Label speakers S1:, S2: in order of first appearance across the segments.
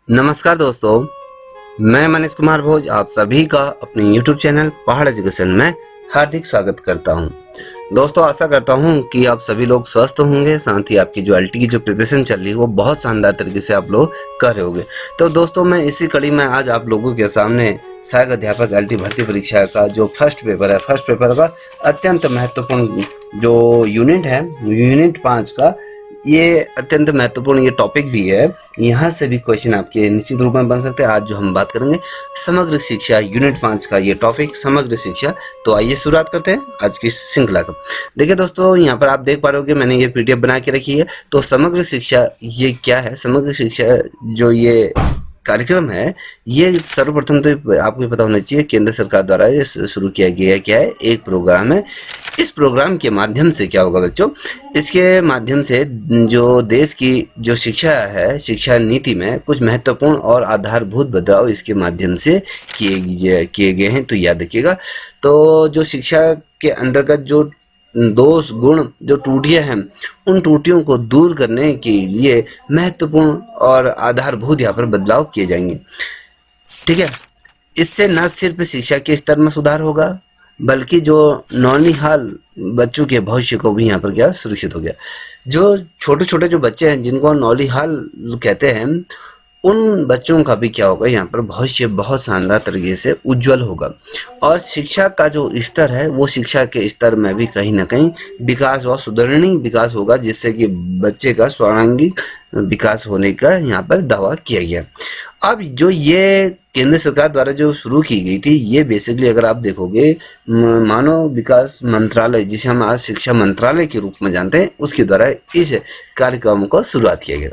S1: नमस्कार दोस्तों, मैं मनीष कुमार भोज आप सभी का अपने YouTube चैनल पहाड़ एजुकेशन में हार्दिक स्वागत करता हूं। दोस्तों, आशा करता हूं कि आप सभी लोग स्वस्थ होंगे, साथ ही आपकी जो एलटी की जो प्रिपरेशन चल रही है वो बहुत शानदार तरीके से आप लोग कर रहे होंगे। तो दोस्तों, मैं इसी कड़ी में आज आप लोगों के सामने सहायक अध्यापक एलटी भर्ती परीक्षा का जो फर्स्ट पेपर का अत्यंत महत्वपूर्ण जो यूनिट है, यूनिट 5 का ये अत्यंत महत्वपूर्ण ये टॉपिक भी है। यहाँ से भी क्वेश्चन आपके निश्चित रूप में बन सकते हैं। आज जो हम बात करेंगे समग्र शिक्षा यूनिट 5 का ये टॉपिक समग्र शिक्षा। तो आइए शुरुआत करते हैं आज की श्रृंखला का। देखिए दोस्तों, यहाँ पर आप देख पा रहे हो कि मैंने ये पीडीएफ बना के रखी है। तो समग्र शिक्षा ये क्या है? समग्र शिक्षा जो ये कार्यक्रम है, ये सर्वप्रथम तो आपको पता होना चाहिए केंद्र सरकार द्वारा ये शुरू किया गया है। क्या है? एक प्रोग्राम है। इस प्रोग्राम के माध्यम से क्या होगा बच्चों, इसके माध्यम से जो देश की जो शिक्षा है, शिक्षा नीति में कुछ महत्वपूर्ण और आधारभूत बदलाव इसके माध्यम से किए गए हैं। तो याद रखिएगा। तो जो शिक्षा के अंतर्गत जो दोष गुण जो त्रुटियां हैं, उन त्रुटियों को दूर करने के लिए महत्वपूर्ण और आधारभूत यहाँ पर बदलाव किए जाएंगे। ठीक है। इससे न सिर्फ शिक्षा के स्तर में सुधार होगा, बल्कि जो नौनिहाल बच्चों के भविष्य को भी यहाँ पर क्या सुरक्षित हो गया। जो छोटे छोटे जो बच्चे हैं जिनको नौनिहाल कहते हैं, उन बच्चों का भी क्या होगा, यहाँ पर भविष्य बहुत शानदार तरीके से उज्जवल होगा। और शिक्षा का जो स्तर है, वो शिक्षा के स्तर में भी कहीं ना कहीं विकास व सुधरणीय विकास होगा, जिससे कि बच्चे का सर्वांगीण विकास होने का यहाँ पर दावा किया गया। अब जो ये केंद्र सरकार द्वारा जो शुरू की गई थी, ये बेसिकली अगर आप देखोगे मानव विकास मंत्रालय, जिसे हम आज शिक्षा मंत्रालय के रूप में जानते हैं, उसके द्वारा इस कार्यक्रम को शुरुआत किया गया।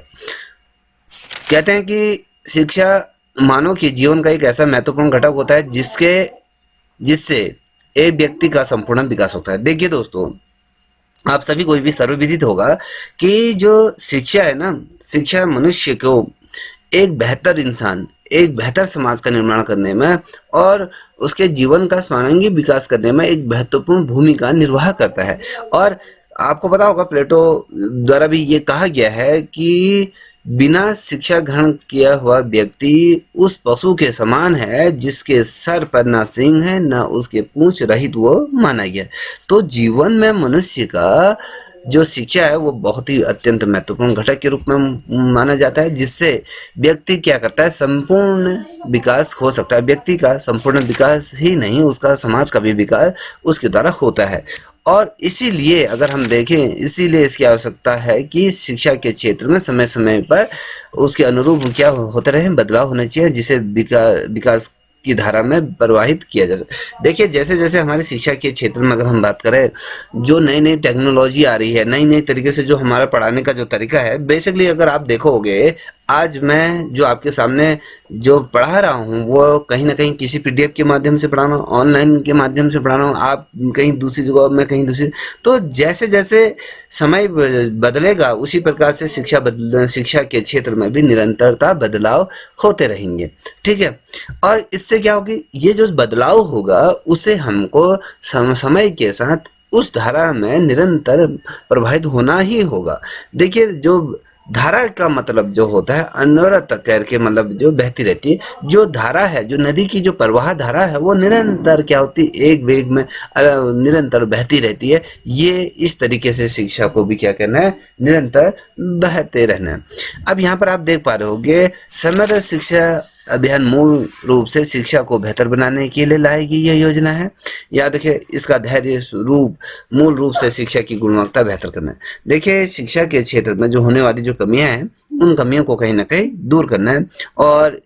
S1: कहते हैं कि शिक्षा मानव के जीवन का एक ऐसा महत्वपूर्ण घटक होता है जिससे एक व्यक्ति का संपूर्ण विकास होता है। देखिए दोस्तों, आप सभी को भी सर्वविदित होगा कि जो शिक्षा है ना, शिक्षा मनुष्य को एक बेहतर इंसान, एक बेहतर समाज का निर्माण करने में और उसके जीवन का सर्वांगीण विकास करने में एक महत्वपूर्ण भूमिका निर्वाह करता है। और आपको पता होगा, प्लेटो द्वारा भी ये कहा गया है कि बिना शिक्षा ग्रहण किया हुआ व्यक्ति उस पशु के समान है जिसके सर पर ना सींग है ना उसके पूंछ रहित वो माना गया। तो जीवन में मनुष्य का जो शिक्षा है वो बहुत ही अत्यंत महत्वपूर्ण घटक के रूप में माना जाता है, जिससे व्यक्ति क्या करता है, संपूर्ण विकास हो सकता है। व्यक्ति का संपूर्ण विकास ही नहीं, उसका समाज का भी विकास उसके द्वारा होता है। और इसीलिए अगर हम देखें, इसीलिए इसकी आवश्यकता है कि शिक्षा के क्षेत्र में समय समय पर उसके अनुरूप क्या होते रहे, बदलाव होना चाहिए, जिसे विकास की धारा में प्रवाहित किया जा सके। देखिए, जैसे जैसे हमारी शिक्षा के क्षेत्र में अगर हम बात करें, जो नई नई टेक्नोलॉजी आ रही है, नई नई तरीके से जो हमारा पढ़ाने का जो तरीका है, बेसिकली अगर आप देखोगे, आज मैं जो आपके सामने जो पढ़ा रहा हूँ वो कहीं ना कहीं किसी पीडीएफ के माध्यम से पढ़ा रहा हूँ, ऑनलाइन के माध्यम से पढ़ा रहा हूँ, आप कहीं दूसरी जगह, मैं कहीं दूसरी। तो जैसे जैसे समय बदलेगा, उसी प्रकार से शिक्षा के क्षेत्र में भी निरंतरता बदलाव होते रहेंगे। ठीक है। और इससे क्या होगी, ये जो बदलाव होगा उसे हमको समय के साथ उस धारा में निरंतर प्रभावित होना ही होगा। देखिए, जो धारा का मतलब जो होता है अनवरत करके, मतलब जो बहती रहती है, जो धारा है, जो नदी की जो प्रवाह धारा है, वो निरंतर क्या होती है, एक वेग में निरंतर बहती रहती है। ये इस तरीके से शिक्षा को भी क्या करना है, निरंतर बहते रहना है। अब यहाँ पर आप देख पा रहे होगे, समग्र शिक्षा अभियान मूल रूप से शिक्षा को बेहतर बनाने के लिए लाएगी यह योजना है। याद रखिए, इसका मूल रूप से शिक्षा की गुणवत्ता बेहतर करना है। देखिए, शिक्षा के क्षेत्र में जो होने वाली जो कमियां हैं, उन कमियों को कहीं ना कहीं दूर करना है और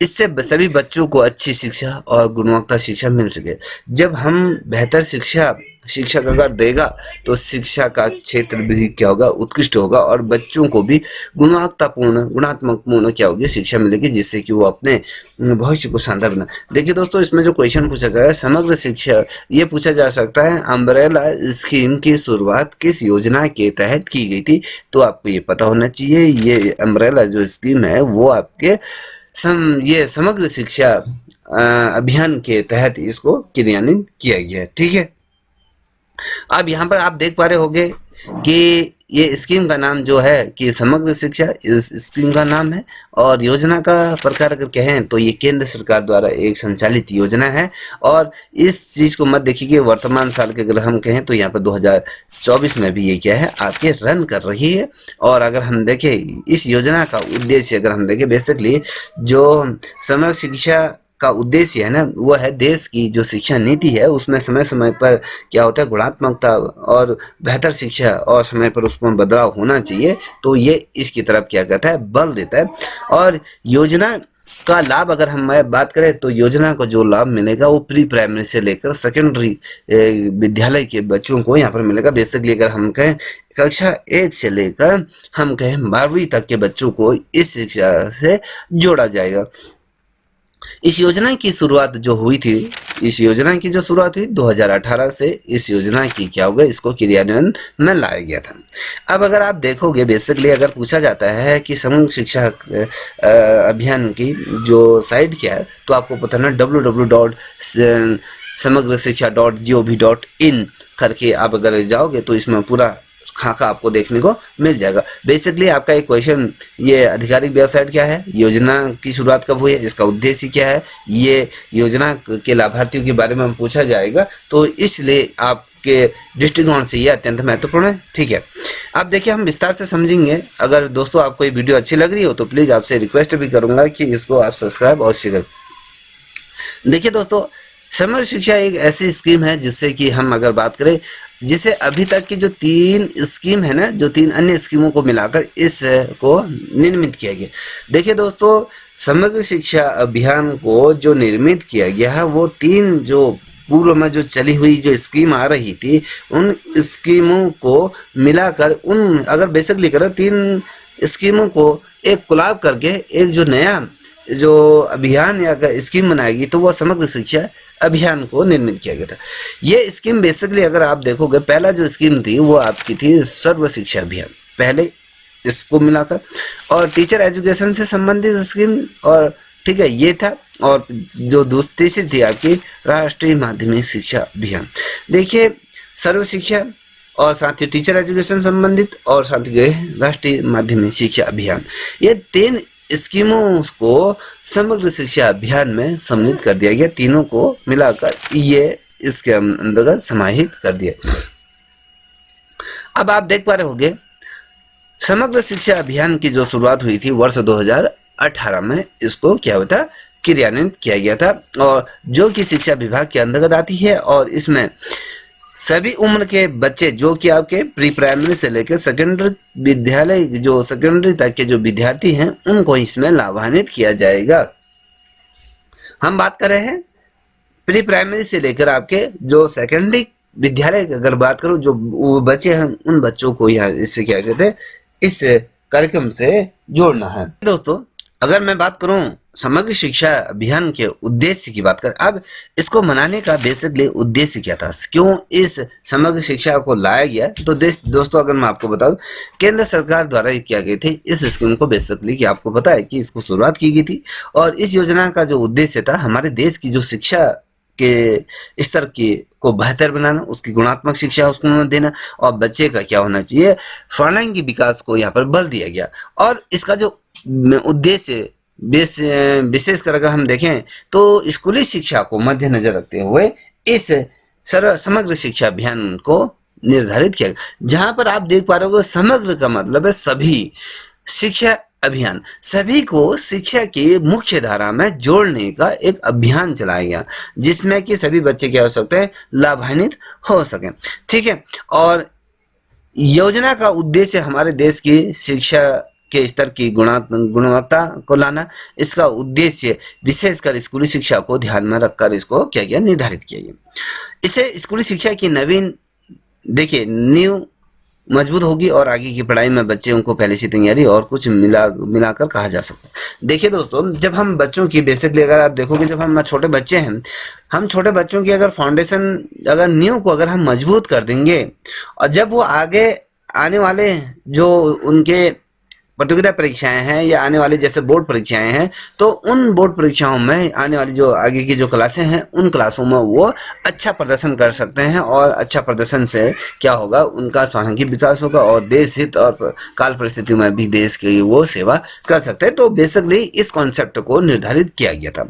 S1: इससे सभी बच्चों को अच्छी शिक्षा और गुणवत्ता शिक्षा मिल सके। जब हम बेहतर शिक्षक अगर देगा तो शिक्षा का क्षेत्र भी क्या होगा, उत्कृष्ट होगा और बच्चों को भी गुणात्मकपूर्ण क्या होगी, शिक्षा मिलेगी, जिससे कि वो अपने भविष्य को शानदार बना। देखिए दोस्तों, इसमें जो क्वेश्चन पूछा जाएगा समग्र शिक्षा, ये पूछा जा सकता है अम्ब्रेला स्कीम की शुरुआत किस योजना के तहत की गई थी। तो आपको ये पता होना चाहिए, ये अम्ब्रेला जो स्कीम है वो आपके ये समग्र शिक्षा अभियान के तहत इसको क्रियान्वित किया गया है। ठीक है। अब यहाँ पर आप देख पा रहे होंगे कि ये स्कीम का नाम जो है कि समग्र शिक्षा इस स्कीम का नाम है। और योजना का प्रकार अगर कहें तो ये केंद्र सरकार द्वारा एक संचालित योजना है। और इस चीज़ को मत देखिए कि वर्तमान साल के अगर हम कहें तो यहाँ पर 2024 में भी ये क्या है आपके रन कर रही है। और अगर हम देखें इस योजना का उद्देश्य अगर हम देखें बेसिकली जो समग्र शिक्षा का उद्देश्य है ना वो है देश की जो शिक्षा नीति है उसमें समय समय पर क्या होता है गुणात्मकता और बेहतर शिक्षा और समय पर उसमें बदलाव होना चाहिए। तो ये इसकी तरफ क्या कहता है बल देता है। और योजना का लाभ अगर हम बात करें तो योजना को जो लाभ मिलेगा वो प्री प्राइमरी से लेकर सेकेंडरी विद्यालय के बच्चों को यहाँ पर मिलेगा। बेसिकली अगर हम कहें कक्षा 1 से लेकर हम कहें 12वीं तक के बच्चों को इस शिक्षा से जोड़ा जाएगा। इस योजना की शुरुआत जो हुई थी इस योजना की जो शुरुआत हुई 2018 से इस योजना की क्या हुआ इसको क्रियान्वयन में लाया गया था। अब अगर आप देखोगे बेसिकली अगर पूछा जाता है कि समग्र शिक्षा अभियान की जो साइट क्या है तो आपको पता ना www.samagraशिक्षा.gov.in करके आप अगर जाओगे तो इसमें पूरा खाका आपको देखने को मिल जाएगा। बेसिकली आपका एक क्वेश्चन ये आधिकारिक वेबसाइट क्या है, योजना की शुरुआत कब हुई है, इसका उद्देश्य क्या है, ये योजना के लाभार्थियों के बारे में हम पूछा जाएगा। तो इसलिए आपके दृष्टिकोण से ये अत्यंत महत्वपूर्ण है। ठीक है, आप देखिए हम विस्तार से समझेंगे। अगर दोस्तों आपको ये वीडियो अच्छी लग रही हो तो प्लीज़ आपसे रिक्वेस्ट भी करूँगा कि इसको आप सब्सक्राइब अवश्य करें। देखिए दोस्तों समग्र शिक्षा एक ऐसी स्कीम है जिससे कि हम अगर बात करें जिसे अभी तक की जो 3 स्कीम है ना जो 3 अन्य स्कीमों को मिलाकर इसको निर्मित किया गया। देखिए दोस्तों समग्र शिक्षा अभियान को जो निर्मित किया गया है वो 3 जो पूर्व में जो चली हुई जो स्कीम आ रही थी उन स्कीमों को मिलाकर उन अगर बेसिकली करें 3 स्कीमों को एक कोलैब करके एक जो नया जो अभियान या स्कीम बनाएगी तो वह समग्र शिक्षा अभियान को निर्मित किया गया था। ये स्कीम बेसिकली अगर आप देखोगे पहला जो स्कीम थी वो आपकी थी सर्व शिक्षा अभियान पहले इसको मिलाकर, और टीचर एजुकेशन से संबंधित स्कीम और ठीक है ये था। और जो तीसरी थी आपकी राष्ट्रीय माध्यमिक शिक्षा अभियान। देखिए सर्व शिक्षा और साथ ही टीचर एजुकेशन संबंधित और साथ ही राष्ट्रीय माध्यमिक शिक्षा अभियान, ये 3 स्कीमों को समग्र शिक्षा अभियान में सम्मिलित कर दिया गया। तीनों को मिलाकर ये इसके अंतर्गत समाहित कर दिया। अब आप देख पा रहे होंगे समग्र शिक्षा अभियान की जो शुरुआत हुई थी वर्ष 2018 में इसको क्या होता क्रियान्वित किया गया था और जो कि शिक्षा विभाग के अंतर्गत आती है। और इसमें सभी उम्र के बच्चे जो कि आपके प्री प्राइमरी से लेकर सेकेंडरी विद्यालय जो सेकेंडरी तक के जो विद्यार्थी हैं उनको इसमें लाभान्वित किया जाएगा। हम बात कर रहे हैं प्री प्राइमरी से लेकर आपके जो सेकेंडरी विद्यालय की अगर बात करूं जो बच्चे हैं उन बच्चों को यहाँ इससे क्या कहते हैं इस कार्यक्रम से जोड़ना है। दोस्तों अगर मैं बात करूं समग्र शिक्षा अभियान के उद्देश्य की बात करें, अब इसको मनाने का बेसिकली उद्देश्य क्या था, क्यों इस समग्र शिक्षा को लाया गया, तो दोस्तों अगर मैं आपको बताऊं केंद्र सरकार द्वारा किया गई थी इस स्कीम को बेसिकली कि आपको पता है कि इसको शुरुआत की गई थी। और इस योजना का जो उद्देश्य था हमारे देश की जो शिक्षा के स्तर की को बेहतर बनाना, उसकी गुणात्मक शिक्षा उसको देना और बच्चे का क्या होना चाहिए सर्वांगीण विकास को यहाँ पर बल दिया गया। और इसका जो उद्देश्य विशेषकर अगर हम देखें तो स्कूली शिक्षा को मद्देनजर रखते हुए इस समग्र शिक्षा अभियान को निर्धारित किया, जहां पर आप देख पा रहे हो समग्र का मतलब है सभी शिक्षा अभियान, सभी को शिक्षा की मुख्य धारा में जोड़ने का एक अभियान चलाया गया जिसमें कि सभी बच्चे क्या हो सकते हैं लाभान्वित हो सकें। ठीक है, और योजना का उद्देश्य हमारे देश की शिक्षा के स्तर की गुणवत्ता को लाना, इसका उद्देश्य विशेषकर स्कूली शिक्षा को ध्यान में रखकर इसको क्या किया निर्धारित किया गया। इसे स्कूली शिक्षा की नवीन देखिए नींव मजबूत होगी और आगे की पढ़ाई में बच्चों को पहले से तैयारी और कुछ मिलाकर कहा जा सकता है। देखिए दोस्तों जब हम बच्चों की बेसिकली अगर आप देखोगे जब हम छोटे बच्चे हैं, हम छोटे बच्चों की अगर फाउंडेशन अगर नींव को अगर हम मजबूत कर देंगे और जब वो आगे आने वाले जो उनके प्रतियोगिता परीक्षाएं हैं या आने वाली जैसे बोर्ड परीक्षाएं हैं, तो उन बोर्ड परीक्षाओं में आने वाली जो आगे की जो क्लासें हैं उन क्लासों में वो अच्छा प्रदर्शन कर सकते हैं, और अच्छा प्रदर्शन से क्या होगा, उनका सर्वांगीण विकास होगा और देश हित और काल परिस्थितियों में भी देश की वो सेवा कर सकते हैं। तो बेसिकली इस कॉन्सेप्ट को निर्धारित किया गया था।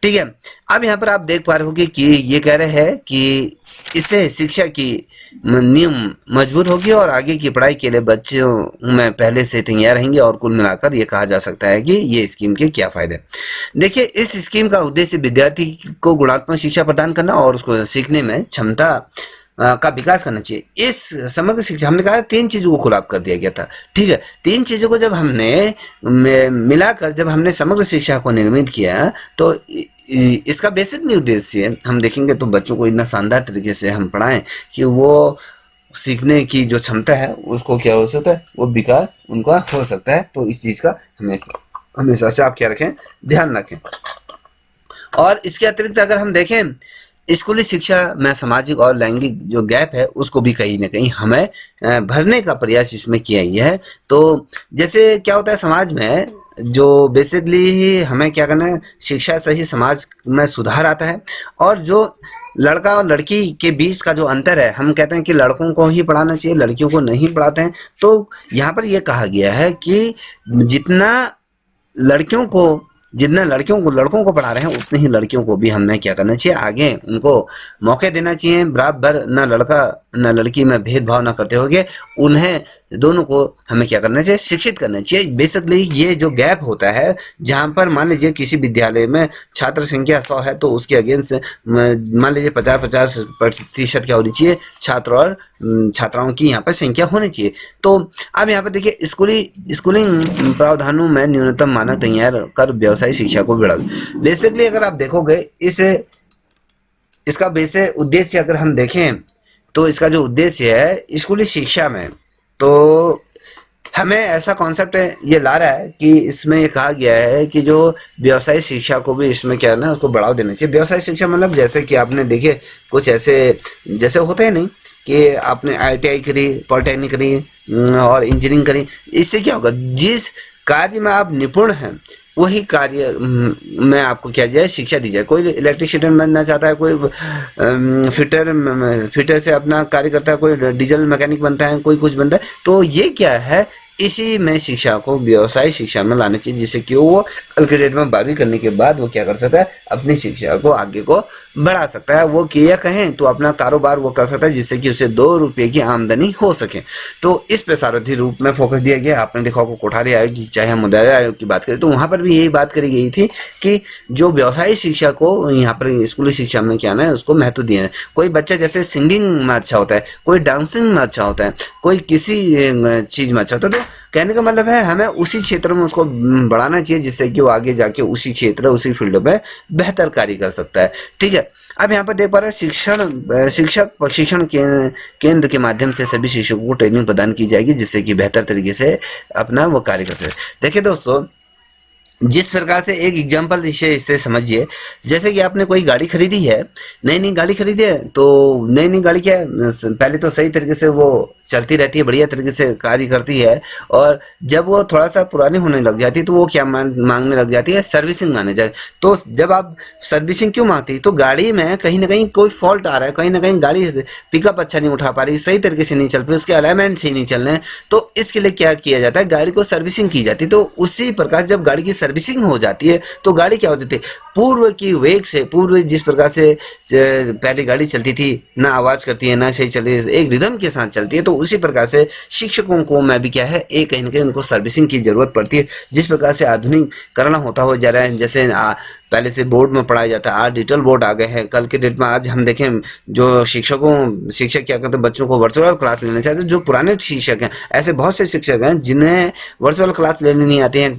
S1: ठीक है, अब यहाँ पर आप देख पा रहे हो कि ये कह रहे हैं कि इससे शिक्षा की नींव मजबूत होगी और आगे की पढ़ाई के लिए बच्चों में पहले से तैयार रहेंगे, और कुल मिलाकर ये कहा जा सकता है कि ये स्कीम के क्या फायदे। देखिए, इस स्कीम का उद्देश्य विद्यार्थी को गुणात्मक शिक्षा प्रदान करना और उसको सीखने में क्षमता का विकास करना चाहिए। इस समग्र शिक्षा, हमने कहा 3 चीजों को खुलाव कर दिया गया था। ठीक है, 3 चीजों को जब हमने मिलाकर जब हमने समग्र शिक्षा को निर्मित किया, तो इसका बेसिक उद्देश्य हम देखेंगे तो बच्चों को इतना शानदार तरीके से हम पढ़ाएं कि वो सीखने की जो क्षमता है उसको क्या हो सकता है, वो विकास उनका हो सकता है। तो इस चीज का हमेशा से आप क्या रखें, ध्यान रखें। और इसके अतिरिक्त अगर हम देखें, स्कूली शिक्षा में सामाजिक और लैंगिक जो गैप है उसको भी कहीं ना कहीं हमें भरने का प्रयास इसमें किया गया है। तो जैसे क्या होता है समाज में, जो बेसिकली हमें क्या करना है, शिक्षा से ही समाज में सुधार आता है। और जो लड़का और लड़की के बीच का जो अंतर है, हम कहते हैं कि लड़कों को ही पढ़ाना चाहिए, लड़कियों को नहीं पढ़ाते हैं। तो यहाँ पर यह कहा गया है कि जितना लड़कों को पढ़ा रहे हैं उतने ही लड़कियों को भी हमें क्या करना चाहिए, आगे उनको मौके देना चाहिए बराबर, ना लड़का ना लड़की में भेदभाव ना करते हुए उन्हें दोनों को हमें क्या करना चाहिए, शिक्षित करना चाहिए। बेसिकली ये जो गैप होता है, जहाँ पर मान लीजिए किसी विद्यालय में छात्र संख्या 100 है तो उसके अगेंस्ट मान लीजिए 50% क्या होनी चाहिए, छात्र और छात्राओं की यहाँ पर संख्या होनी चाहिए। तो अब यहाँ पर देखिए, स्कूलिंग प्रावधानों में न्यूनतम मानक तैयार कर व्यवसायिक शिक्षा को बढ़ा। बेसिकली अगर आप देखोगे इसका बेसिक उद्देश्य अगर हम देखें तो इसका जो उद्देश्य है स्कूली शिक्षा में, तो हमें ऐसा कॉन्सेप्ट ये ला रहा है कि इसमें ये कहा गया है कि जो व्यवसायिक शिक्षा को भी इसमें क्या है ना, उसको बढ़ावा देना चाहिए। व्यवसायिक शिक्षा मतलब जैसे कि आपने देखे कुछ ऐसे जैसे होते हैं नहीं कि आपने ITI करी, पॉलिटेक्निक करी और इंजीनियरिंग करी, इससे क्या होगा, जिस कार्य में आप निपुण हैं वही कार्य में आपको क्या जाए, शिक्षा दी जाए। कोई इलेक्ट्रिशियन बनना चाहता है, कोई फिटर से अपना कार्य करता है, कोई डीजल मैकेनिक बनता है, कोई कुछ बनता है। तो ये क्या है, इसी में शिक्षा को व्यवसायिक शिक्षा में लाना चाहिए, जिससे कि वो कल के डेट में 12वीं करने के बाद वो क्या कर सकता है, अपनी शिक्षा को आगे को बढ़ा सकता है। वो किया कहें तो अपना कारोबार वो कर सकता है, जिससे कि उसे 2 रुपये की आमदनी हो सके। तो इस पे सारथी रूप में फोकस दिया गया। आपने देखा होगा कोठारी आयोग की, चाहे हम मुद्रा आयोग की बात करें तो वहाँ पर भी यही बात करी गई थी कि जो व्यवसायिक शिक्षा को यहाँ पर स्कूली शिक्षा में क्या ना है, उसको महत्व दिया है। कोई बच्चा जैसे सिंगिंग में अच्छा होता है, कोई डांसिंग में अच्छा होता है, कोई किसी चीज़ में अच्छा होता है, तो कहने का मतलब है हमें उसी क्षेत्र में उसको बढ़ाना चाहिए, जिससे कि वो आगे जाके उसी क्षेत्र उसी फील्ड में बेहतर कार्य कर सकता है। ठीक है, अब यहाँ पर देख पा रहे हैं शिक्षक प्रशिक्षण केंद्र के माध्यम से सभी शिक्षकों को ट्रेनिंग प्रदान की जाएगी, जिससे कि बेहतर तरीके से अपना वो कार्य कर सके। देखिए दोस्तों, जिस प्रकार से एक एग्जाम्पल इससे समझिए, जैसे कि आपने कोई गाड़ी खरीदी है, नई गाड़ी खरीदी है, तो नई गाड़ी क्या है, पहले तो सही तरीके से वो चलती रहती है, बढ़िया तरीके से कार्य करती है, और जब वो थोड़ा सा पुरानी होने लग जाती है तो वो क्या मांगने लग जाती है, सर्विसिंग मांगने जाती है। तो जब आप सर्विसिंग क्यों मांगती है, तो गाड़ी में कहीं ना कहीं कोई फॉल्ट आ रहा है, कहीं ना कहीं गाड़ी पिकअप अच्छा नहीं उठा पा रही, सही तरीके से नहीं चल पा रही, उसके अलाइनमेंट सही नहीं चल रहे हैं, तो इसके लिए क्या किया जाता है, गाड़ी को सर्विसिंग की जाती है। तो उसी प्रकार जब गाड़ी की सर्विसिंग हो जाती है तो गाड़ी क्या होती थी, पूर्व की वेग से, पूर्व जिस प्रकार से पहले गाड़ी चलती थी, ना आवाज करती है, ना सही चलती है, एक रिदम के साथ चलती है, तो उसी प्रकार से शिक्षकों को मैं भी क्या है, एक कहीं ना कहीं उनको सर्विसिंग की जरूरत पड़ती है। जिस प्रकार से आधुनिकीकरण होता हो जा रहा है, जैसे पहले से बोर्ड में पढ़ाया जाता है, आज डिजिटल बोर्ड आ गए हैं। कल के डेट में आज हम देखें जो शिक्षक क्या करते हैं, बच्चों को वर्चुअल क्लास लेना चाहते हैं। जो पुराने शिक्षक हैं, ऐसे बहुत से शिक्षक हैं जिन्हें वर्चुअल क्लास लेनी नहीं आती है,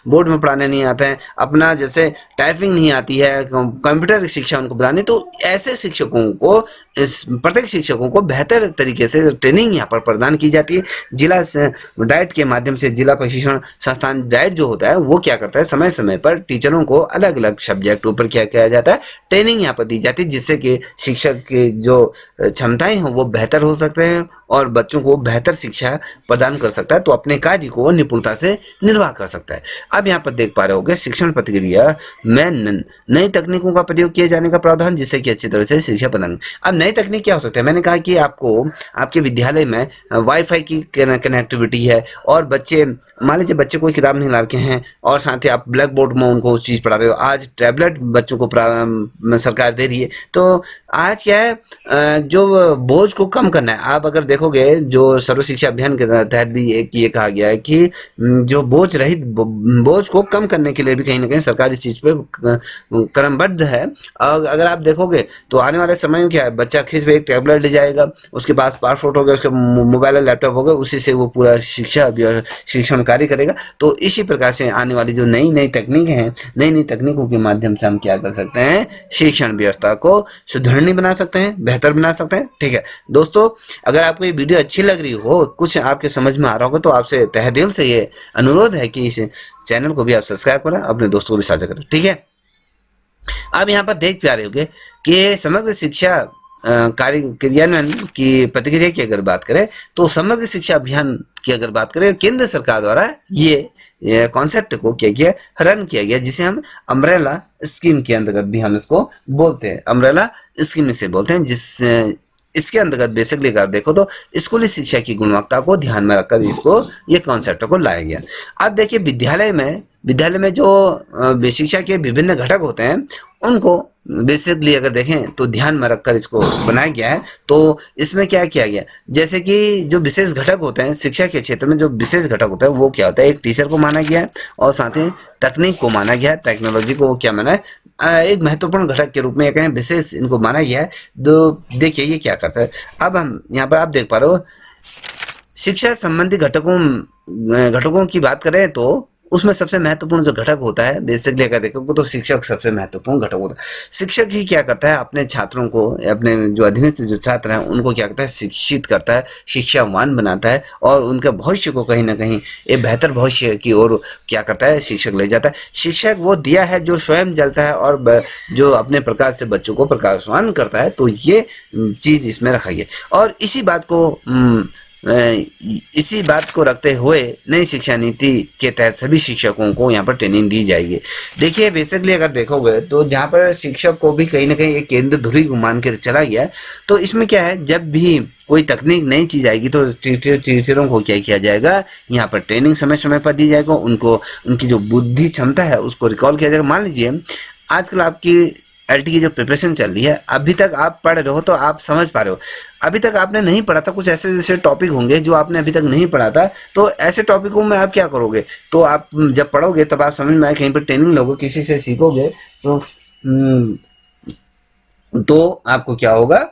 S1: बोर्ड में पढ़ाने नहीं आता है, अपना जैसे टाइपिंग नहीं आती है, कंप्यूटर शिक्षा उनको बताने। तो ऐसे शिक्षकों को, प्रत्येक शिक्षकों को बेहतर तरीके से ट्रेनिंग यहाँ पर प्रदान की जाती है। जिला डाइट के माध्यम से, जिला प्रशिक्षण संस्थान डाइट जो होता है वो क्या करता है, समय समय पर टीचरों को अलग अलग सब्जेक्ट ऊपर क्या किया जाता है, ट्रेनिंग यहाँ पर दी जाती है, जिससे कि शिक्षक की जो क्षमताएं हैं वो बेहतर हो सकते हैं और बच्चों को बेहतर शिक्षा प्रदान कर सकता है, तो अपने कार्य को निपुणता से निर्वाह कर सकता है। अब यहाँ पर देख पा रहे होंगे शिक्षण प्रक्रिया में नई तकनीकों का प्रयोग किए जाने का प्रावधान, जिससे कि अच्छी तरह से शिक्षा प्रदान। अब नई तकनीक क्या हो सकता है? मैंने कहा कि आपको आपके विद्यालय में वाईफाई की कनेक्टिविटी है, और बच्चे मान लीजिए बच्चे कोई किताब नहीं ला के हैं और साथ ही आप ब्लैक बोर्ड में उनको उस चीज़ पढ़ा रहे हो। आज टैबलेट बच्चों को सरकार दे रही है, तो आज क्या है, जो बोझ को कम करना है। आप अगर देखोगे जो सर्व शिक्षा अभियान के तहत भी एक ये कहा गया है कि जो बोझ को कम करने के लिए भी कहीं ना कहीं सरकार इस चीज़ पे क्रमबद्ध है। और अगर आप देखोगे तो आने वाले समय में क्या है, बच्चा खींच पे एक टैबलेट ले जाएगा, उसके पास पासपोर्ट होगा, उसके मोबाइल लैपटॉप होगा, उसी से वो पूरा शिक्षण कार्य करेगा। तो इसी प्रकार से आने वाली जो नई नई तकनीक हैं, नई नई तकनीकों के माध्यम से हम क्या कर सकते हैं, शिक्षण व्यवस्था को सुदृढ़ बना सकते हैं, बेहतर बना सकते हैं। ठीक है दोस्तों, अगर आपको ये वीडियो अच्छी लग रही हो, कुछ आपके समझ में आ रहा होगा, तो आपसे तहे दिल से ये अनुरोध है कि इस चैनल को भी आप सब्सक्राइब करें, अपने दोस्तों को भी साझा करें। ठीक है, आप यहाँ पर देख पा रहे होंगे कि समग्र शिक्षा कार्य क्रियान्वयन की प्रतिक्रिया की अगर बात करें, तो समग्र शिक्षा अभियान की अगर बात करें, केंद्र सरकार द्वारा ये कॉन्सेप्ट को क्या किया, रन किया गया, जिसे हम अम्ब्रेला स्कीम के अंतर्गत भी हम इसको बोलते हैं, अम्ब्रेला स्कीम इसे बोलते हैं। इसके अंतर्गत बेसिकली अगर देखो तो स्कूली शिक्षा की गुणवत्ता को ध्यान में रखकर इसको ये कॉन्सेप्ट को लाया गया। अब देखिए विद्यालय में जो शिक्षा के विभिन्न घटक होते हैं, उनको बेसिकली अगर देखें तो ध्यान में रखकर इसको बनाया गया है। तो इसमें क्या किया गया, जैसे कि जो विशेष घटक होते हैं शिक्षा के क्षेत्र में, जो विशेष घटक होता है वो क्या होता है, एक टीचर को माना गया है और साथ ही तकनीक को माना गया है, टेक्नोलॉजी को क्या माना है, एक महत्वपूर्ण घटक के रूप में कहें विशेष इनको माना गया है। तो देखिए ये क्या करता है। अब हम यहाँ पर आप देख पा रहे हो, शिक्षा संबंधी घटकों की बात करें तो उसमें सबसे महत्वपूर्ण जो घटक होता है, बेसिकली अगर देखोगे तो शिक्षक सबसे महत्वपूर्ण घटक होता है। शिक्षक ही क्या करता है, अपने छात्रों को, अपने जो अधीनस्थ जो छात्र हैं उनको क्या करता है, शिक्षित करता है, शिक्षावान बनाता है, और उनके भविष्य को कहीं ना कहीं एक बेहतर भविष्य की ओर क्या करता है, शिक्षक ले जाता है। शिक्षक वो दिया है जो स्वयं जलता है और जो अपने प्रकाश से बच्चों को प्रकाशवान करता है। तो ये चीज़ इसमें रखा गया, और इसी बात को रखते हुए नई शिक्षा नीति के तहत सभी शिक्षकों को यहाँ पर ट्रेनिंग दी जाएगी। देखिए बेसिकली अगर देखोगे तो जहाँ पर शिक्षक को भी कहीं ना कहीं एक केंद्र धुरी को मान कर चला गया। तो इसमें क्या है, जब भी कोई तकनीक नई चीज़ आएगी तो टीचरों को क्या किया जाएगा, यहाँ पर ट्रेनिंग समय समय पर दी जाएगा, उनको उनकी जो बुद्धि क्षमता है उसको रिकॉल किया जाएगा। मान लीजिए आजकल आपकी एलटी की जो प्रिपरेशन चल रही है, अभी तक आप पढ़ रहे हो तो आप समझ पा रहे हो, अभी तक आपने नहीं पढ़ा था, कुछ ऐसे जैसे टॉपिक होंगे जो आपने अभी तक नहीं पढ़ा था। तो ऐसे टॉपिकों में आप क्या करोगे, तो आप जब पढ़ोगे तब आप समझ में आए, कहीं पर ट्रेनिंग लोगे, किसी से सीखोगे, तो आपको क्या होगा,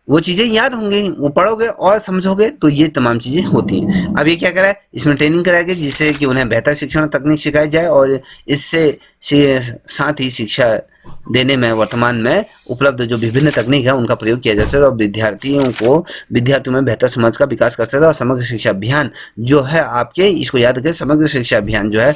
S1: वो चीज़ें याद होंगी, वो पढ़ोगे और समझोगे। तो ये तमाम चीज़ें होती हैं। अब ये क्या करा है, इसमें ट्रेनिंग कराई गई जिससे कि उन्हें बेहतर शिक्षण तकनीक सिखाई जाए, और इससे साथ ही शिक्षा देने में वर्तमान में उपलब्ध जो विभिन्न तकनीक है उनका प्रयोग किया जा सकता है, और विद्यार्थियों में बेहतर समझ का विकास कर सकता है। और समग्र शिक्षा अभियान जो है आपके, इसको याद रखें, समग्र शिक्षा अभियान जो है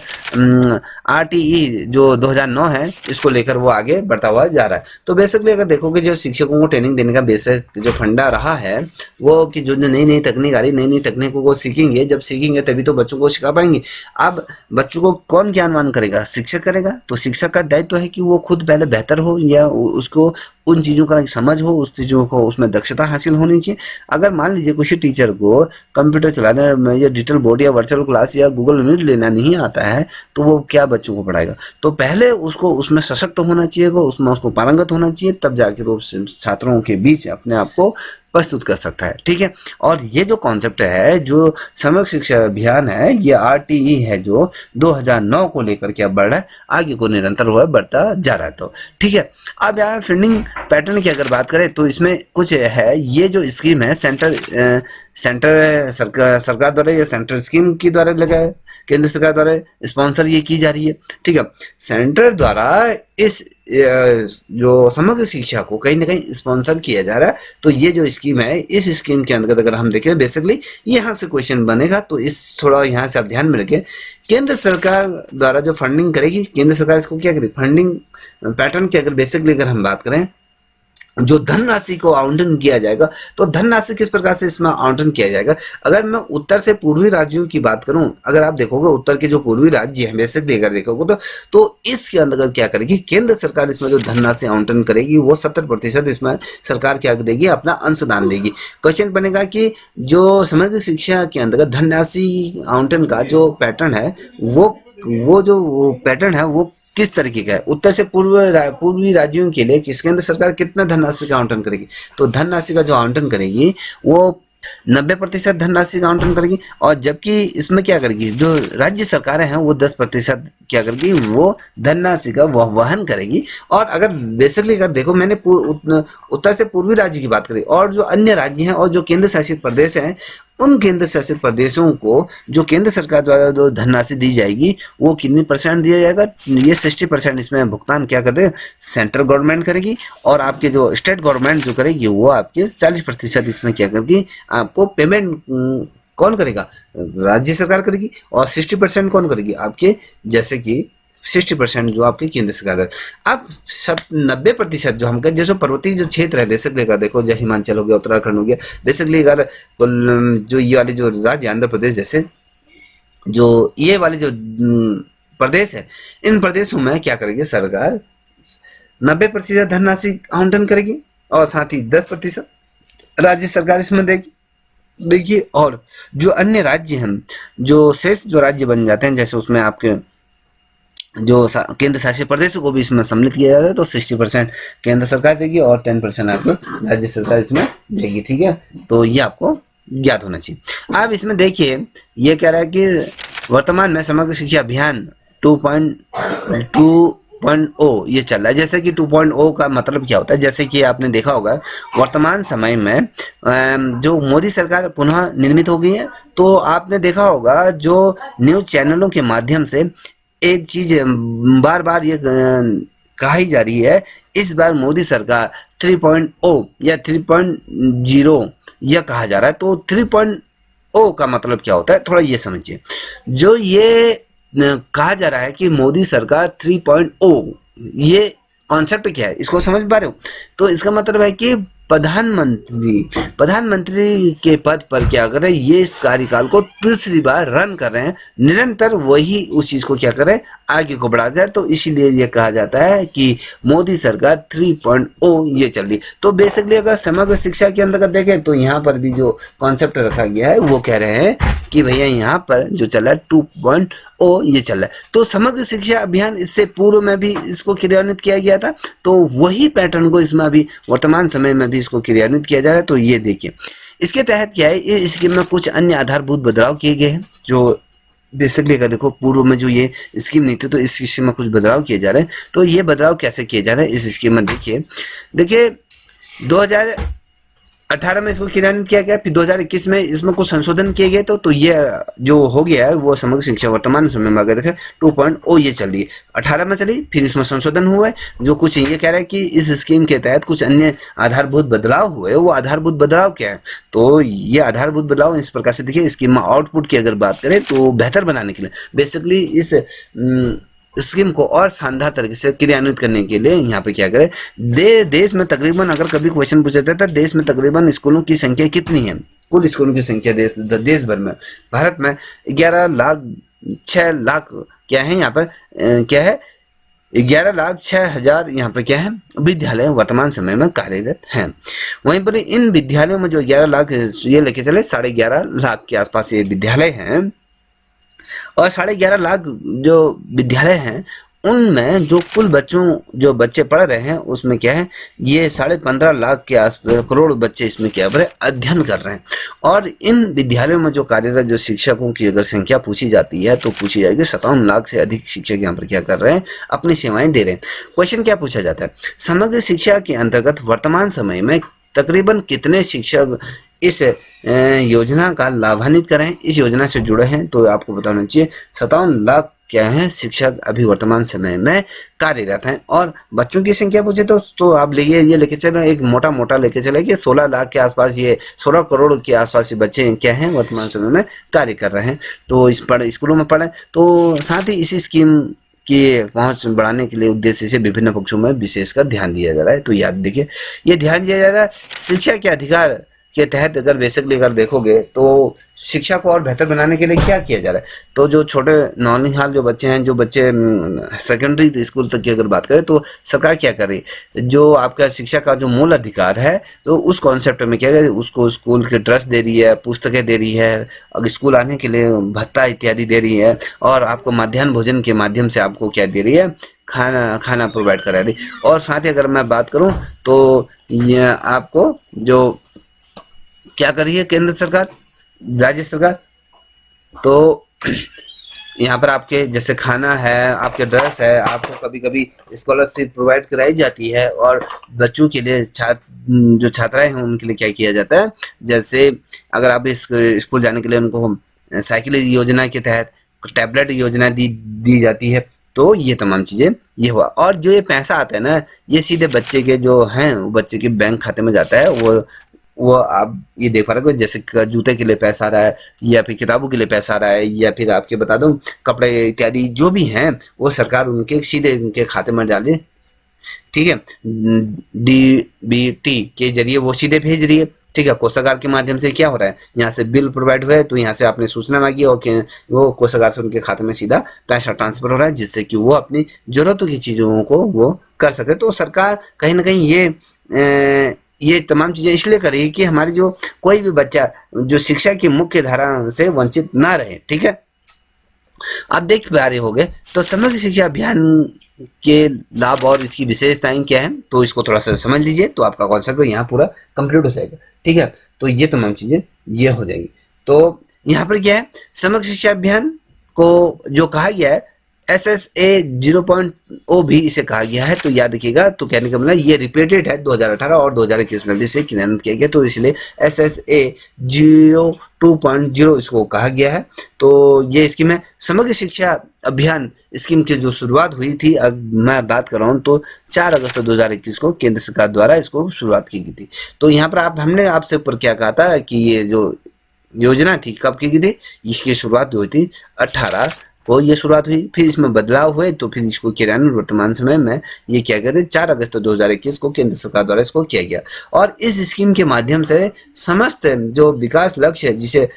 S1: RTE जो 2009 है, इसको लेकर वो आगे बढ़ता हुआ जा रहा है। तो बेसिकली अगर देखोगे जो शिक्षकों को ट्रेनिंग देने का बेसिक जो फंडा रहा है वो कि जो नई नई तकनीक आ रही, नई नई तकनीकों को सीखेंगे, जब सीखेंगे तभी तो बच्चों को सिखा पाएंगे। अब बच्चों को कौन ज्ञानवान करेगा, शिक्षक करेगा। तो शिक्षक का दायित्व है कि वो खुद पहले बेहतर हो, या उसको उन चीज़ों का समझ हो, उस चीज़ों को उसमें दक्षता हासिल होनी चाहिए। अगर मान लीजिए किसी टीचर को कंप्यूटर चलाने में या डिजिटल बोर्ड या वर्चुअल क्लास या गूगल मीट लेना नहीं आता है, तो वो क्या बच्चों को पढ़ाएगा। तो पहले उसको उसमें सशक्त होना चाहिए, उसमें उसको पारंगत होना चाहिए, तब जाके वो छात्रों के बीच अपने आप को प्रस्तुत कर सकता है। ठीक है, और ये जो कॉन्सेप्ट है, जो समग्र शिक्षा अभियान है, ये RTE है जो 2009 को लेकर के अब बढ़ रहा है, आगे को निरंतर हुआ बढ़ता जा रहा है। तो ठीक है, अब यहाँ फंडिंग पैटर्न की अगर बात करें तो इसमें कुछ है, ये जो स्कीम है सरकार द्वारा या सेंट्रल स्कीम के द्वारा लगाया, केंद्र सरकार द्वारा स्पॉन्सर ये की जा रही है। ठीक है, सेंटर द्वारा इस जो समग्र शिक्षा को कहीं ना कहीं स्पॉन्सर किया जा रहा है। तो ये जो स्कीम है, इस स्कीम के अंतर्गत अगर हम देखें, बेसिकली यहाँ से क्वेश्चन बनेगा, तो इस थोड़ा यहाँ से आप ध्यान में रखें। केंद्र सरकार द्वारा जो फंडिंग करेगी, केंद्र सरकार इसको क्या करेगी, फंडिंग पैटर्न की अगर बेसिकली अगर हम बात करें जो धनराशि को आवंटन किया जाएगा, तो धनराशि किस प्रकार से इसमें आवंटन किया जाएगा। अगर मैं उत्तर से पूर्वी राज्यों की बात करूं, अगर आप देखोगे उत्तर के जो पूर्वी राज्य हैं बेसिकली अगर देखोगे तो इसके अंतर्गत क्या करेगी, केंद्र सरकार इसमें जो धनराशि आवंटन करेगी वो 70% इसमें सरकार क्या देगी, अपना अंशदान देगी। क्वेश्चन बनेगा कि जो समग्र शिक्षा के अंतर्गत धनराशि आवंटन का जो पैटर्न है वो जो पैटर्न है वो किस तरीके का है। उत्तर से पूर्वी राज्यों के लिए केंद्र सरकार कितना धनराशि का आवंटन करेगी, तो धनराशि का जो आवंटन करेगी वो 90% धनराशि का आवंटन करेगी। और जबकि इसमें क्या करेगी, जो राज्य सरकारें हैं वो 10% क्या करेगी, वो धनराशि का वहन करेगी। और अगर बेसिकली अगर देखो मैंने उत्तर से पूर्वी राज्य की बात करी, और जो अन्य राज्य हैं और जो केंद्र शासित प्रदेश हैं, उन केंद्र शासित प्रदेशों को जो केंद्र सरकार द्वारा जो धनराशि दी जाएगी वो कितनी % दिया जाएगा, ये 60% इसमें भुगतान क्या कर दे, सेंट्रल गवर्नमेंट करेगी। और आपके जो स्टेट गवर्नमेंट जो करेगी वो आपके 40% इसमें क्या करेगी, आपको पेमेंट कौन करेगा, राज्य सरकार करेगी। और 60% कौन करेगी, आपके जैसे कि 60% जो आपके केंद्र सरकार है। अब 90% जो हम कहें जैसे पर्वतीय जो क्षेत्र है बेसिकली का देखो, जैसे हिमाचल हो गया, उत्तराखंड हो गया, बेसिकली अगर जो ये वाले जो राज्य आंध्र प्रदेश जैसे जो ये वाले जो प्रदेश है, इन प्रदेशों में क्या करेगी सरकार 90% धनराशि आवंटन करेगी और साथ ही 10% राज्य सरकार इसमें देगी। देखिए, और जो अन्य राज्य हैं, जो शेष जो राज्य बन जाते हैं, जैसे उसमें आपके जो केंद्र शासित प्रदेशों को भी इसमें सम्मिलित किया जाता है, तो 60% केंद्र सरकार देगी और 10% आपको राज्य सरकार इसमें देगी। ठीक है, तो ये आपको ज्ञात होना चाहिए। अब इसमें देखिए ये कह रहा है कि वर्तमान में समग्र शिक्षा अभियान 2.0 ये चल रहा है। जैसे कि 2.0 का मतलब क्या होता है, जैसे कि आपने देखा होगा वर्तमान समय में जो मोदी सरकार पुनः निर्मित हो गई है, तो आपने देखा होगा जो न्यूज चैनलों के माध्यम से एक चीज बार बार ये कही जा रही है, इस बार मोदी सरकार 3.0 या 3.0 यह कहा जा रहा है। तो 3.0 का मतलब क्या होता है, थोड़ा ये समझिए। जो ये कहा जा रहा है कि मोदी सरकार 3.0, ये कॉन्सेप्ट क्या है, इसको समझ पा रहे हो। तो इसका मतलब है कि प्रधानमंत्री के पद पर क्या कर रहे हैं, ये इस कार्यकाल को तीसरी बार रन कर रहे हैं, निरंतर वही उस चीज को क्या कर रहे हैं, आगे को बढ़ा जाए। तो इसीलिए ये कहा जाता है कि मोदी सरकार 3.0 ये चल रही। तो बेसिकली अगर समग्र शिक्षा के अंतर्गत देखें तो यहाँ पर भी जो कॉन्सेप्ट रखा गया है वो कह रहे हैं कि भैया यहाँ पर जो चल रहा है 2.0 ये चल रहा है। तो समग्र शिक्षा अभियान इससे पूर्व में भी इसको क्रियान्वित किया गया था, तो वही पैटर्न को इसमें अभी वर्तमान समय में भी इसको क्रियान्वित किया जा रहा है। तो ये देखिए इसके तहत क्या है, इस स्कीम में कुछ अन्य आधारभूत बदलाव किए गए हैं। जो बेसिकली अगर देखो पूर्व में जो ये स्कीम नहीं थी, तो इस स्कीम में कुछ बदलाव किए जा रहे हैं। तो ये बदलाव कैसे किए जा रहे हैं इस स्कीम में, देखिए 2018 में इसको क्रियान्वित किया गया, फिर 2021 में इसमें कुछ संशोधन किए गए। तो ये जो हो गया है वो समग्र शिक्षा वर्तमान समय में अगर देखें 2.0 ये चल रही है, 18 में चली, फिर इसमें संशोधन हुआ है। जो कुछ ये कह रहा है कि इस स्कीम के तहत कुछ अन्य आधारभूत बदलाव हुए, वो आधारभूत बदलाव क्या है, तो ये आधारभूत बदलाव इस प्रकार से देखिए। स्कीम में आउटपुट की अगर बात करें तो बेहतर बनाने के लिए बेसिकली इस स्कीम को और शानदार तरीके से क्रियान्वित करने के लिए यहाँ पे क्या करें, देश में तकरीबन अगर कभी क्वेश्चन पूछा जाता है देश में तकरीबन स्कूलों की संख्या कितनी है, कुल स्कूलों की संख्या देश भर में, भारत में 11,06,00,000 क्या है, यहाँ पर क्या है 11,06,000 यहाँ पर क्या है विद्यालय वर्तमान समय में कार्यरत हैं। वहीं पर इन विद्यालयों में जो 11 लाख ये लेके चले 11.5 लाख के आसपास ये विद्यालय हैं, और 11.5 लाख जो विद्यालय हैं उनमें जो कुल जो बच्चे पढ़ रहे हैं उसमें क्या है, ये 15.5 लाख के आसपास करोड़ बच्चे इसमें क्या पर अध्ययन कर रहे हैं। और इन विद्यालयों में जो कार्यरत जो शिक्षकों की अगर संख्या पूछी जाती है तो पूछी जाएगी 57 लाख से अधिक शिक्षक यहाँ पर क्या कर रहे हैं, अपनी सेवाएं दे रहे हैं। क्वेश्चन क्या पूछा जाता है, समग्र शिक्षा के अंतर्गत वर्तमान समय में तकरीबन कितने शिक्षक इस योजना का लाभान्वित कर रहे हैं, इस योजना से जुड़े हैं। तो आपको बताना चाहिए 57 लाख क्या है शिक्षक अभी वर्तमान समय में कार्यरत हैं। और बच्चों की संख्या पूछे तो आप ये लेके चले, एक मोटा लेके चले कि 16 लाख के आसपास, ये 16 करोड़ के आसपास ये बच्चे क्या हैं वर्तमान समय में कार्य कर रहे हैं। तो स्कूलों में पढ़े। तो साथ ही इसी स्कीम की पहुंच बढ़ाने के लिए उद्देश्य से विभिन्न पक्षों में विशेषकर ध्यान दिया जा रहा है। तो याद देखिए, ये ध्यान दिया जा रहा है शिक्षा के अधिकार के तहत। अगर बेसिकली अगर देखोगे तो शिक्षा को और बेहतर बनाने के लिए क्या किया जा रहा है, तो जो छोटे नौनिहाल जो बच्चे हैं, जो बच्चे सेकेंडरी स्कूल तक की अगर बात करें, तो सरकार क्या कर रही है, जो आपका शिक्षा का जो मूल अधिकार है, तो उस कॉन्सेप्ट में क्या है, उसको स्कूल के ड्रेस दे रही है, पुस्तकें दे रही है, अगर स्कूल आने के लिए भत्ता इत्यादि दे रही है, और आपको मध्याह्न भोजन के माध्यम से आपको क्या दे रही है, खाना प्रोवाइड करा रही। और साथ ही अगर मैं बात करूं तो ये आपको जो क्या करी है केंद्र सरकार, राज्य सरकार, तो यहाँ पर आपके जैसे खाना है, आपके ड्रेस है, आपको कभी कभी स्कॉलरशिप प्रोवाइड कराई जाती है। और बच्चों के लिए जो छात्राएं हैं उनके लिए क्या किया जाता है, जैसे अगर आप इस स्कूल जाने के लिए उनको साइकिल योजना के तहत टैबलेट योजना दी जाती है। तो ये तमाम चीजें ये हुआ। और जो ये पैसा आता है ना, ये सीधे बच्चे के जो हैं वो बच्चे के बैंक खाते में जाता है। वो आप ये देख पा रहे हो, जैसे जूते के लिए पैसा आ रहा है, या फिर किताबों के लिए पैसा आ रहा है, या फिर आपके बता दूं कपड़े इत्यादि जो भी हैं, वो सरकार उनके सीधे उनके खाते में डाले, ठीक है, DBT के जरिए वो सीधे भेज रही है, ठीक है। कोषागार के माध्यम से क्या हो रहा है, यहाँ से बिल प्रोवाइड हुआ है, तो यहाँ से आपने सूचना मांगी और वो कोषागार से उनके खाते में सीधा पैसा ट्रांसफर हो रहा है, जिससे कि वो अपनी जरूरतों की चीजों को वो कर सके। तो सरकार कहीं ना कहीं ये तमाम चीजें इसलिए करेगी कि हमारी जो कोई भी बच्चा जो शिक्षा की मुख्य धारा से वंचित ना रहे, ठीक है। आप देख पा रहे होंगे, तो समग्र शिक्षा अभियान के लाभ और इसकी विशेषताएं क्या है, तो इसको थोड़ा सा समझ लीजिए, तो आपका कॉन्सेप्ट यहाँ पूरा कंप्लीट हो जाएगा, ठीक है। तो ये तमाम चीजें ये हो जाएगी। तो यहाँ पर क्या है, समग्र शिक्षा अभियान को जो कहा गया है SSA 0.0 भी इसे कहा गया है। तो याद रखिएगा, तो कहने का मतलब ये रिपीटेड है 2018 और 2021 में भी इसे क्रियान्वित किया गया, तो इसलिए SSA 2.0 इसको कहा गया है। तो ये स्कीम है समग्र शिक्षा अभियान स्कीम की जो शुरुआत हुई थी, अब मैं बात कर रहा हूँ, तो 4 अगस्त 2021 को केंद्र सरकार द्वारा इसको शुरुआत की गई थी। तो यहाँ पर हमने आपसे ऊपर क्या कहा था कि ये जो योजना थी कब की गई थी, इसकी शुरुआत हुई थी 18 को ये शुरुआत हुई, फिर इसमें बदलाव हुए, तो फिर इसको क्रियान्वयन वर्तमान समय में ये क्या कहते हैं 4 अगस्त 2021 को केंद्र सरकार द्वारा इसको किया गया। और इस स्कीम के माध्यम से समस्त जो विकास लक्ष्य है, जिसे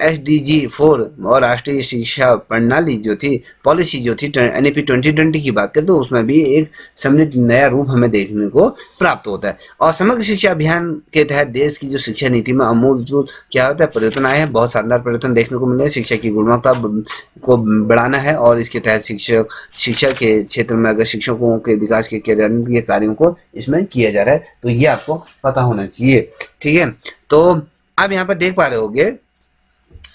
S1: SDG 4 और राष्ट्रीय शिक्षा प्रणाली जो थी, पॉलिसी जो थी NEP 2020 की बात करें, तो उसमें भी एक सम्मिलित नया रूप हमें देखने को प्राप्त होता है। और समग्र शिक्षा अभियान के तहत देश की जो शिक्षा नीति में अमूल जो क्या होता है परिवर्तन आए हैं, बहुत शानदार परिवर्तन देखने को मिले हैं। शिक्षा की गुणवत्ता को बढ़ाना है, और इसके तहत शिक्षा के क्षेत्र में अगर शिक्षकों के विकास के क्रियान्वयन के कार्यों को इसमें किया जा रहा है, तो ये आपको पता होना चाहिए, ठीक है। तो आप यहाँ पर देख पा रहे होंगे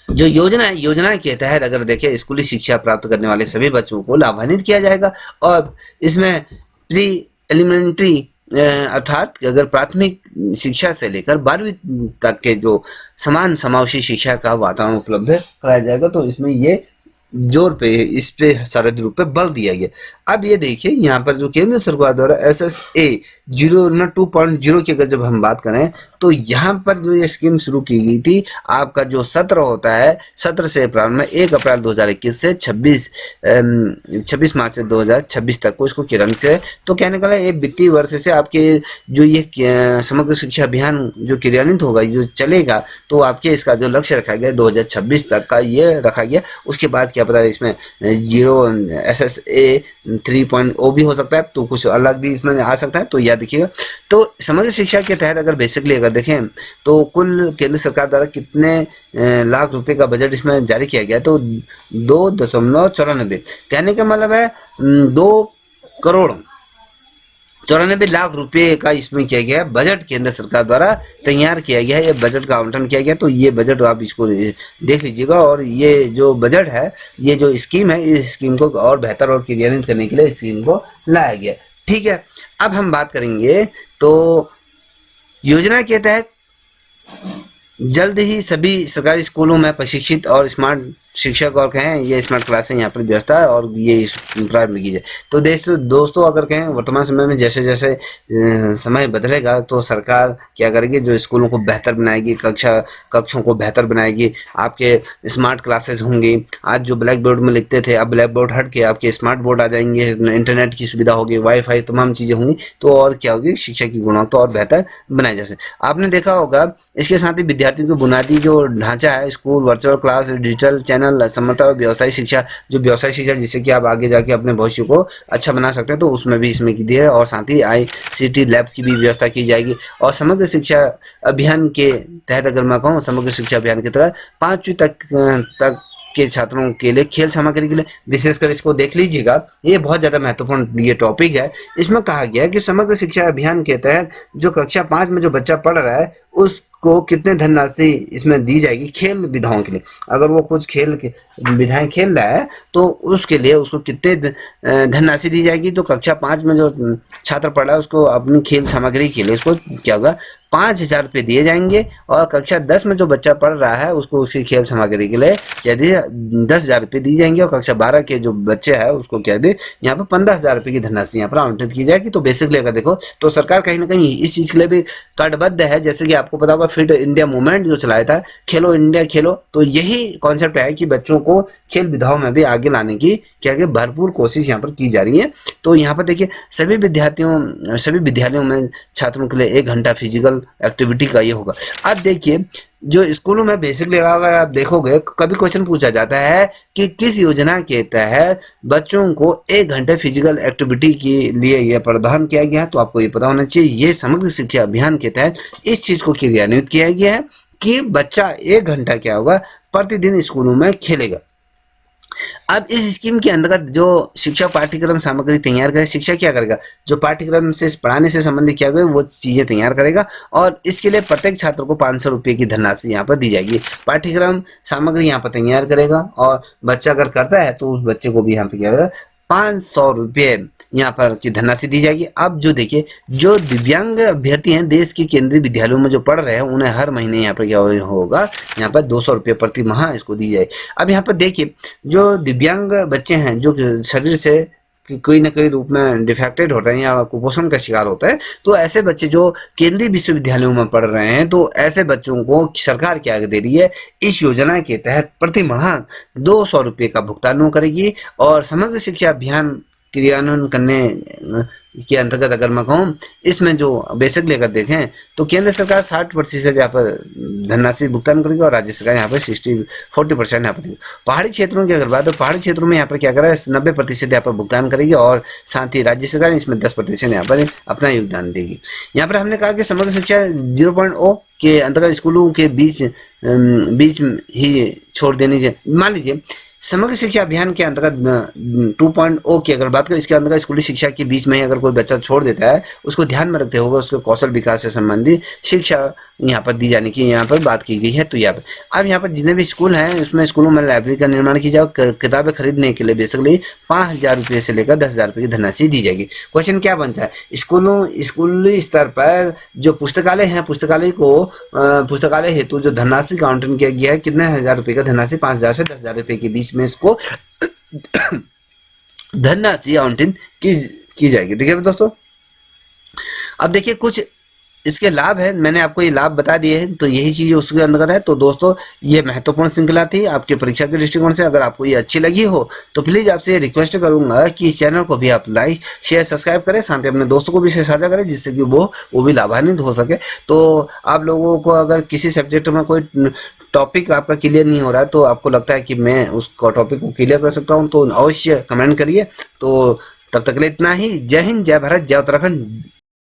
S1: जो योजना के तहत अगर देखें स्कूली शिक्षा प्राप्त करने वाले सभी बच्चों को लाभान्वित किया जाएगा। और इसमें प्री एलिमेंट्री अर्थात अगर प्राथमिक शिक्षा से लेकर 12वीं तक के जो समान समावेशी शिक्षा का वातावरण उपलब्ध कराया जाएगा। तो इसमें ये जोर पे इस पे शारीरिक रूप पे बल दिया गया। अब ये देखिए यहाँ पर जो केंद्र सरकार द्वारा SSA 2.0 की अगर जब हम बात करें, तो यहाँ पर जो ये स्कीम शुरू की गई थी, आपका जो सत्र होता है, सत्र से प्रारंभ में 1 अप्रैल 2021 से 26 मार्च से 2026 तक को इसको क्रियान्वित किया। तो कहने का ये वित्तीय वर्ष से आपके जो ये समग्र शिक्षा अभियान जो क्रियान्वित होगा, जो चलेगा, तो आपके इसका जो लक्ष्य रखा गया 2026 तक का ये रखा गया। उसके बाद क्या पता है इसमें SSA 3.0 भी हो सकता है, तो कुछ अलग भी इसमें आ सकता है। तो याद देखिएगा, तो समग्र शिक्षा के तहत अगर बेसिकली अगर देखें, तो कुल केंद्र सरकार द्वारा कितने लाख रुपए का बजट इसमें जारी किया गया, तो 2.94 कहने का मतलब है 2,94,00,000 रुपए का इसमें किया गया बजट केंद्र सरकार द्वारा तैयार किया गया है। ये बजट का आवंटन किया गया। तो ये बजट आप इसको देख लीजिएगा। और ये जो बजट है, ये जो स्कीम है, इस स्कीम को और बेहतर और क्रियान्वित करने के लिए इस स्कीम को लाया गया, ठीक है। अब हम बात करेंगे, तो योजना के तहत जल्द ही सभी सरकारी स्कूलों में प्रशिक्षित और स्मार्ट शिक्षक और कहें ये स्मार्ट क्लासें यहाँ पर व्यवस्था है और ये प्रारंभ की जाए। तो दोस्तों अगर कहें वर्तमान समय में जैसे जैसे समय बदलेगा तो सरकार क्या करेगी, जो स्कूलों को बेहतर बनाएगी, कक्षों को बेहतर बनाएगी, आपके स्मार्ट क्लासेस होंगी। आज जो ब्लैक बोर्ड में लिखते थे अब ब्लैक बोर्ड हट के आपके स्मार्ट बोर्ड आ जाएंगे, इंटरनेट की सुविधा होगी, वाईफाई तमाम चीज़ें होंगी, तो और क्या होगी, शिक्षा की गुणवत्ता और बेहतर बनाई जा सके। आपने देखा होगा इसके साथ ही विद्यार्थियों को बुनियादी जो ढांचा है, school, virtual class, digital channel, समर्था और व्यवसायिक शिक्षा, जो व्यवसायिक शिक्षा जिससे कि आप आगे जाके अपने भविष्य को अच्छा बना सकते हैं, तो उसमें भी इसमें की दी है। और साथ ही ICT लैब की भी व्यवस्था की जाएगी। और समग्र शिक्षा अभियान के तहत अगर मैं कहूँ, समग्र शिक्षा अभियान के तहत 5वीं तक के छात्रों के लिए खेल सामग्री के लिए विशेषकर इसको देख लीजिएगा, ये बहुत ज़्यादा महत्वपूर्ण ये टॉपिक है। इसमें कहा गया है कि समग्र शिक्षा अभियान के तहत जो कक्षा 5 में जो बच्चा पढ़ रहा है उसको कितने धनराशि इसमें दी जाएगी खेल विधाओं के लिए। अगर वो कुछ खेल के विधाएं खेल रहा है तो उसके लिए उसको कितने धनराशि दी जाएगी। तो कक्षा 5 में जो छात्र पढ़ रहा है उसको अपनी खेल सामग्री के लिए उसको क्या होगा, 5,000 रुपये दिए जाएंगे। और कक्षा 10 में जो बच्चा पढ़ रहा है उसको उसकी खेल सामग्री के लिए क्या दिए, 10,000 रुपये दी जाएंगे। और कक्षा 12 के जो बच्चे हैं उसको क्या दे, यहाँ पर 15,000 रुपये की धनराशि यहाँ पर आवंटित की जाएगी। तो बेसिकली अगर देखो तो सरकार कहीं ना कहीं इस चीज़ के लिए भी कार्डबद्ध है। जैसे कि आपको पता होगा फिट इंडिया मूवमेंट जो चलाया था, खेलो इंडिया खेलो, तो यही कॉन्सेप्ट है कि बच्चों को खेल विधाओं में भी आगे लाने की क्या कि भरपूर कोशिश यहाँ पर की जा रही है। तो यहाँ पर देखिए सभी विद्यालयों में छात्रों के लिए 1 घंटा फिजिकल एक्टिविटी का ये होगा। अब देखिए जो स्कूलों में बेसिकली अगर आप देखोगे कभी क्वेश्चन पूछा जाता है कि किस योजना के तहत बच्चों को 1 घंटे फिजिकल एक्टिविटी के लिए यह प्रावधान किया गया है, तो आपको ये पता होना चाहिए ये समग्र शिक्षा अभियान के तहत इस चीज को क्रियान्वित किया गया है कि बच्चा 1 घंटा क्या होगा प्रतिदिन स्कूलों में खेलेगा। अब इस स्कीम के अंतर्गत जो शिक्षा पाठ्यक्रम सामग्री तैयार करे, शिक्षा क्या करेगा, जो पाठ्यक्रम से पढ़ाने से संबंधित क्या करेगा वो चीजें तैयार करेगा। और इसके लिए प्रत्येक छात्र को 500 रुपये की धनराशि यहाँ पर दी जाएगी। पाठ्यक्रम सामग्री यहाँ पर तैयार करेगा और बच्चा अगर करता है तो उस बच्चे को भी यहाँ पे क्या करेगा, 500 रुपये यहाँ पर की धनराशि दी जाएगी। अब जो देखिए जो दिव्यांग अभ्यर्थी हैं देश के केंद्रीय विद्यालयों में जो पढ़ रहे हैं उन्हें हर महीने यहाँ पर क्या होगा, यहाँ पर 200 रुपये प्रति माह इसको दी जाए। अब यहाँ पर देखिए जो दिव्यांग बच्चे हैं जो शरीर से कोई ना कोई रूप में डिफेक्टेड होते हैं या कुपोषण का शिकार होता है, तो ऐसे बच्चे जो केंद्रीय विश्वविद्यालयों में पढ़ रहे हैं तो ऐसे बच्चों को सरकार क्या दे रही है, इस योजना के तहत प्रति माह 200 रुपये का भुगतान करेगी। और समग्र शिक्षा अभियान क्रियान्वयन करने के अंतर्गत अगर मैं कहूँ इसमें जो बेसिकली अगर देखें तो केंद्र सरकार 60% यहाँ पर धनराशि भुगतान करेगी और राज्य सरकार यहाँ पर 40% यहाँ पर देगी। पहाड़ी क्षेत्रों की अगर बात तो पहाड़ी क्षेत्रों में यहाँ पर क्या करा है 90% यहाँ पर भुगतान करेगी और साथ ही राज्य सरकार इसमें 10% यहाँ पर अपना योगदान देगी। यहाँ पर हमने कहा कि समग्र शिक्षा 0.0 के अंतर्गत स्कूलों के बीच ही छोड़ देनी चाहिए। मान लीजिए समग्र शिक्षा अभियान के अंतर्गत 2.0 की अगर बात करें, इसके अंतर्गत स्कूली शिक्षा के बीच में ही अगर कोई बच्चा छोड़ देता है उसको ध्यान में रखते हुए उसके कौशल विकास से संबंधित शिक्षा यहाँ पर दी जाने की यहाँ पर बात की गई है। तो यहाँ पर अब यहाँ पर जितने भी स्कूल हैं उसमें स्कूलों में लाइब्रेरी का निर्माण की जाए, किताबें खरीदने के लिए बेसिकली 5,000 रुपये से लेकर 10,000 रुपये की धनराशि दी जाएगी। क्वेश्चन क्या बनता है, स्कूली स्तर पर जो पुस्तकालय हैं पुस्तकालय हेतु जो धनराशि का आवंटन किया गया है, कितने हजार रुपये का धनराशि, 5,000 से 10,000 रुपये के बीच में इसको धनराशि आवंटन की जाएगी। ठीक है दोस्तों, अब देखिए कुछ इसके लाभ है, मैंने आपको ये लाभ बता दिए हैं, तो यही चीज़ उसके अंदर है। तो दोस्तों ये महत्वपूर्ण श्रृंखला थी आपके परीक्षा के दृष्टिकोण से। अगर आपको ये अच्छी लगी हो तो प्लीज़ आपसे रिक्वेस्ट करूंगा कि इस चैनल को भी आप लाइक शेयर सब्सक्राइब करें, साथ ही अपने दोस्तों को भी साझा करें जिससे कि वो भी लाभान्वित हो सके। तो आप लोगों को अगर किसी सब्जेक्ट में कोई टॉपिक आपका क्लियर नहीं हो रहा है तो आपको लगता है कि मैं उस टॉपिक को क्लियर कर सकता हूँ तो अवश्य कमेंट करिए। तो तब तक के लिए इतना ही। जय हिंद, जय भारत, जय उत्तराखंड।